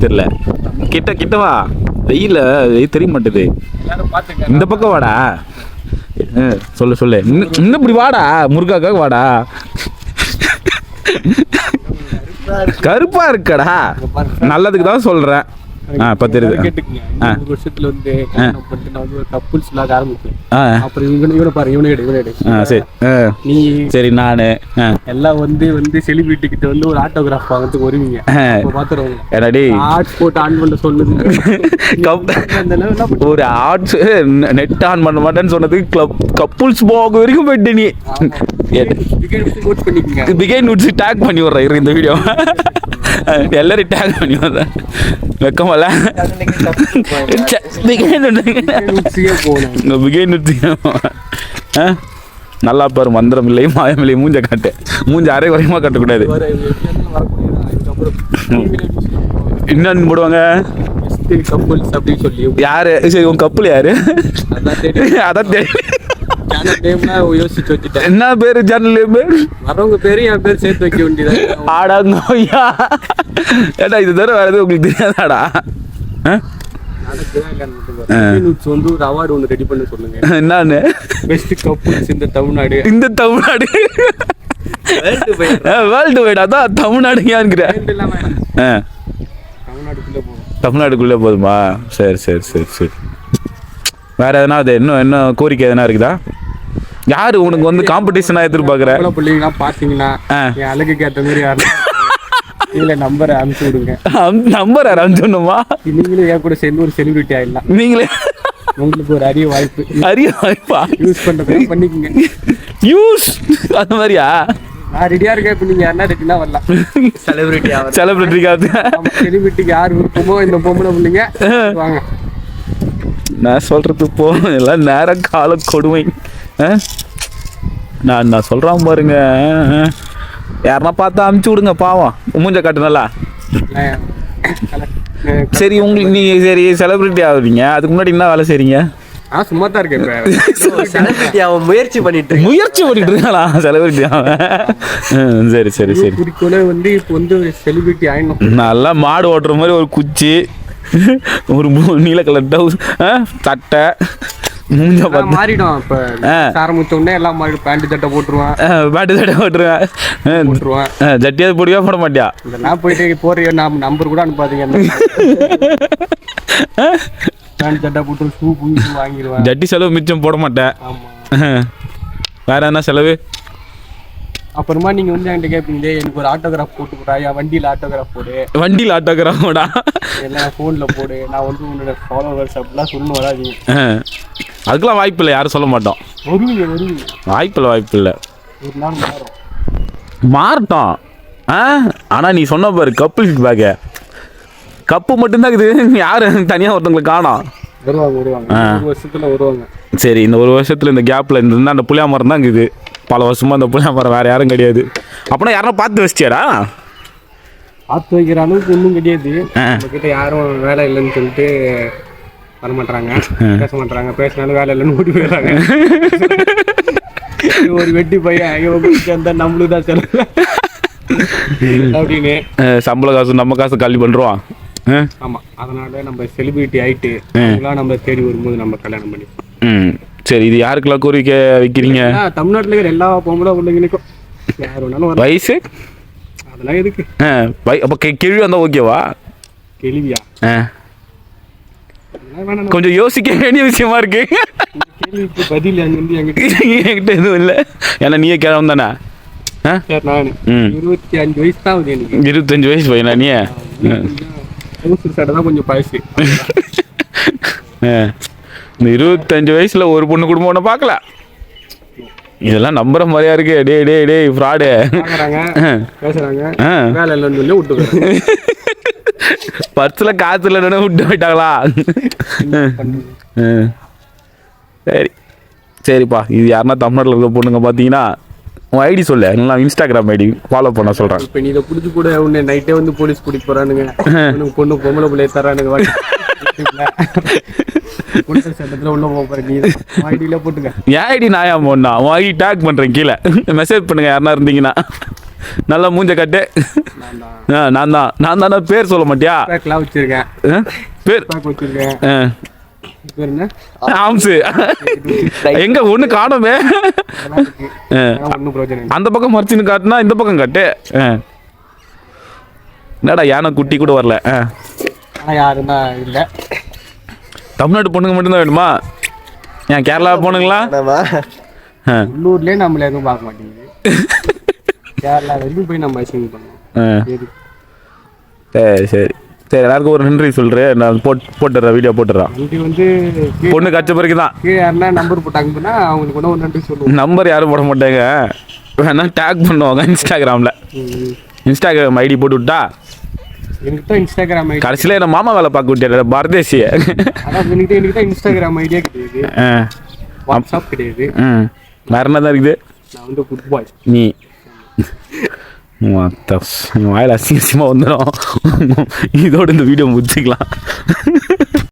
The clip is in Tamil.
தெரியல. கிட்ட கிட்டவா, வெயில தெரிய மாட்டேது. இந்த பக்கம் வாடா. சொல்லு சொல்லு, இன்னும் இப்படி வாடா, முருகாக்காக வாடா. கருப்பா இருக்கடா, நல்லதுக்கு தான் சொல்றேன். பத்திரிது வருஷத்துல வந்து ஒரு கப்புள்ஸ் இல்லாத ஆரம்பிச்சேன். அப்புறம் இவனை பாரு, இவனே சரி. நீ சரி, நானு எல்லாம் வந்து செலிபிரிட்டி கிட்ட வந்து ஒரு ஆட்டோகிராஃப் வாங்கிறதுக்கு வருவீங்க. பாத்துருவாங்க என்னடி ஆர்ட்ஸ் போட்டு ஆன் பண்ண சொல்லுது. ஒரு ஆர்ட்ஸ் நெட் ஆன் பண்ண மாட்டேன்னு சொன்னதுக்கு கப்புள்ஸ் போக வரைக்கும் போயிட்டு நீ பிகைன் நோட்ஸ் டேக் பண்ணி விடுற இந்த வீடியோ. எல்லாரும் டேக் பண்ணி விடுறேன். வெக்கமல்ல நல்லா பாரு. மந்திரம் இல்லை, மாயம் இல்லை, மூஞ்ச காட்டு. மூஞ்ச அரை குறையமா கட்டக்கூடாது. என்னன்னு போடுவாங்க யாரு? சரி, உன் கப்பல் யாரு? அதான் தெரியும். யோசிச்சு வச்சுட்டேன். என்ன பேரு ஜன்னல் வரவங்க பேரு என் பேர் சேர்த்து வைக்க வேண்டியது. ஆடாங்கய்யா, ஏடா இது தவிர வேற எதுவும் உங்களுக்கு தெரியாதாடா? வந்து ஒரு அவார்டு ஒன்று ரெடி பண்ண சொல்லுங்க. என்னன்னு? பெஸ்ட் கப்புள்ஸ் இந்த தமிழ்நாடு. இந்த தமிழ்நாடு வேர்ல்டு வைட். அதான் தமிழ்நாடு ஏன்ங்கிற தமிழ்நாடுக்குள்ளே போதுமா? சரி சரி சரி சரி. வேற எதனா அது என்ன கோரிக்கை எதனா இருக்குதா? யாரு உனக்கு வந்து காம்படிஷனா எதிர்பார்க்குற? பிள்ளைங்களா பாத்தீங்கன்னா என் அழகுக்கு ஏற்ற மாதிரி யாரும் இல்ல நம்பரை அனுப்பிச்சு விடுங்க. நம்பர் அனுப்பிச்சுடணுமா? நீங்களும் என் கூட சேர்ந்து ஒரு செலிபிரிட்டி ஆயிடலாம். நீங்களே உங்களுக்கு ஒரு அரிய வாய்ப்பு. அரிய வாய்ப்பா? யூஸ் பண்றதை பண்ணிக்கோங்க. யூஸ் அந்த மாதிரியா? நான் ரெடியா இருக்கேன். இப்போ நீங்க என்ன ரெடினா வரலாம். செலிபிரிட்டிக்காவது செலிபிரிட்டிக்கு யார் விருப்பமோ இந்த பொம்பளை பிள்ளைங்க வாங்க. நான் சொல்றது போ, எல்லாம் நேர கால கொடுமை. நான் சொல்றான் பாருங்க. யாருன்னா பார்த்தா அனுப்பிச்சு விடுங்க, பாவம். மூஞ்ச காட்டு நல்லா. சரி, உங்களுக்கு நீ சரி செலிபிரிட்டி ஆகுறீங்க, அதுக்கு முன்னாடி என்ன வேலை செய்றீங்க? சும்மா தான் இருக்கேன். முயற்சி பண்ணிட்டு இருக்காளா செலிபிரிட்டி ஆக? சரி சரி சரி. குறிக்கோளே வந்து இப்போ வந்து செலிபிரிட்டி ஆயிடணும். நல்லா மாடு ஓட்டுற மாதிரி ஒரு குச்சி, ஒரு நீல கலர் டவுஸ், சட்டை, மூஞ்ச மாறிடும். இப்ப ஆரம்பிச்ச உடனே எல்லாம் மாறி பேண்ட் சட்டை போட்டுருவான். ஜட்டியாவது போடுவியா போட மாட்டியா? இதெல்லாம் போயிட்டு போறியோ நம்பர் கூட அனுப்பாதீங்க. பேண்ட் சட்டை போட்டு ஷூ வாங்கிடுவேன். ஜட்டி செலவு மிச்சம் போட மாட்டேன். வேற என்ன செலவு? அப்புறமா நீங்க வந்து என்கிட்ட கேட்பீங்களே, எனக்கு ஒரு ஆட்டோகிராஃப் போட்டு போடா, வண்டியில் ஆட்டோகிராஃப் போடு. வண்டியில் ஆட்டோகிராஃப் போடா, எல்லாம் ஃபோனில் போடு, நான் வந்து உன்னோட ஃபாலோவர்ஸ் அப்படிலாம் சொல்லணும் வராதிங்க. அதுக்கெல்லாம் வாய்ப்பு இல்லை, யாரும் சொல்ல மாட்டோம். வாய்ப்பு இல்லை. ஒரு நாள் மாறட்டும். ஆனால் நீ சொன்ன பாரு, கப்புள்ஸ் பேக்க கப்பு மட்டும்தான் இருக்குது. யாரும் தனியாக ஒருத்தவங்களுக்கு காணோம். வருவாங்க. சரி, இந்த ஒரு வருஷத்துல இந்த கேப்ல இருந்தா அந்த புளியா மரம் தான் இருக்குது. பல வருஷமா அந்த புளியா மரம் வேற யாரும் கிடையாது. அப்படின்னா யாரும் பார்த்து வச்சியாடா? பார்த்து வைக்கிற அளவுக்கு ஒன்றும் கிடையாது. கிட்ட யாரும் வேலை இல்லைன்னு சொல்லிட்டு வர மாட்டாங்க, பேச மாட்டாங்க. பேசினாலும் வேலை இல்லைன்னு ஓடி போயிடுறாங்க. ஒரு வெட்டி பையன் நம்மளுக்கு தான் செலவு அப்படின்னு சம்பள காசு நம்ம காசு காலி பண்றோம். ஆமா, அதனால நம்ம செலிபிரிட்டி ஆயிட்டு நம்ம தேடி வரும்போது நம்ம கல்யாணம் பண்ணி. சரி, இது யாருக்கெல்லாம் கோரிக்கை வைக்கிறீங்க? தமிழ்நாட்டில் இருக்கிற எல்லா பொம்பளை பிள்ளைங்களுக்கும். யார் வேணாலும் வயசு அதெல்லாம் எதுக்கு? அப்போ கேள்வி வந்தா ஓகேவா? கேள்வியா? கொஞ்சம் யோசிக்க வேண்டிய விஷயமா இருக்கு. கேள்விக்கு பதில் என்கிட்ட எதுவும் இல்லை. ஏன்னா நீயே கிழவன் தானே? 25 வயசு தான். 25 வயசு பையனா நீ? கொஞ்சம் பழசு. இந்த 25 வயசுல ஒரு பொண்ணு குடும்பம் ஒன்று பார்க்கல. இதெல்லாம் நம்புற மாதிரியா இருக்கு. டே ஃப்ராடு பேசுறாங்க. வேலை இல்லைன்னு சொல்லி விட்டு பர்ஸ்ல காசு இல்லைன்னு விட்டு போயிட்டாங்களா? சரி சரிப்பா. இது யாருன்னா தமிழ்நாட்டில் இருக்க பொண்ணுங்க பார்த்தீங்கன்னா உன் ஐடி சொல்லு, நல்லா இன்ஸ்டாகிராம் ஐடி ஃபாலோ பண்ண சொல்கிறேன். இப்போ நீ இதை பிடிச்சி கூட உன்னை நைட்டே வந்து போலீஸ் பிடிக்க போகிறானுங்க. பொண்ணு பொம்பளை பிள்ளைய தரானுங்க. சட்டத்தில் உள்ள போகிற நீ ஐடியில் போட்டுங்க. என் ஐடி நான் ஏன் போடணும்? உன் ஐடி டேக் பண்ணுறேன், கீழே மெசேஜ் பண்ணுங்க யாருன்னா இருந்தீங்கன்னா. நல்லா மூஞ்ச கட்டு. நான் தானே பேர் சொல்ல மாட்டியா? பேக்லாம் வச்சிருக்கேன். பேர் வச்சிருக்கேன். பேர் என்ன? ஆம்ஸு. எங்க ஒண்ணு காணுமே. ஒன்றும் பிரயோஜனம். அந்த பக்கம் மறைச்சுன்னு காட்டுனா இந்த பக்கம் காட்டு. என்னடா யானை குட்டி கூட வரல. ஆனால் யாரும் தான் இல்லை. தமிழ்நாட்டு பொண்ணுங்க மட்டும்தான் வேணுமா? ஏன் கேரளா பொண்ணுங்களா? உள்ளூர்லேயே நம்மள எதுவும் பார்க்க மாட்டேங்குது. கேரளா வரைக்கும் போய் நம்ம ஐசிங் பண்ணோம். சரி எல்லாருக்கும் ஒரு நன்றி சொல்கிறேன். நான் போட்டுடுறேன், வீடியோ போட்டுடுறேன். நன்றி வந்து பொண்ணு கச்ச பிறகு தான் கீழே யாருன்னா நம்பர் போட்டாங்கன்னா அவங்களுக்கு கூட ஒரு நன்றி சொல்லுவோம். நம்பர் யாரும் போட மாட்டாங்க, வேணா டேக் பண்ணுவாங்க இன்ஸ்டாகிராமில். இன்ஸ்டாகிராம் ஐடி போட்டு விட்டா எனக்கு தான் இன்ஸ்டாகிராம் ஐடி. கடைசியில் என்ன மாமா வேலை பார்க்க விட்டாரு பாரதேசிய. அதான் எனக்கு தான் இன்ஸ்டாகிராம் ஐடியா கிடையாது, வாட்ஸ்அப் கிடையாது. வேற என்ன தான் இருக்குது? நான் வந்து குட் பாய். நீ வாயில அசிங்கமாக வந்துடும். இதோட இந்த வீடியோ முடிச்சுக்கலாம்.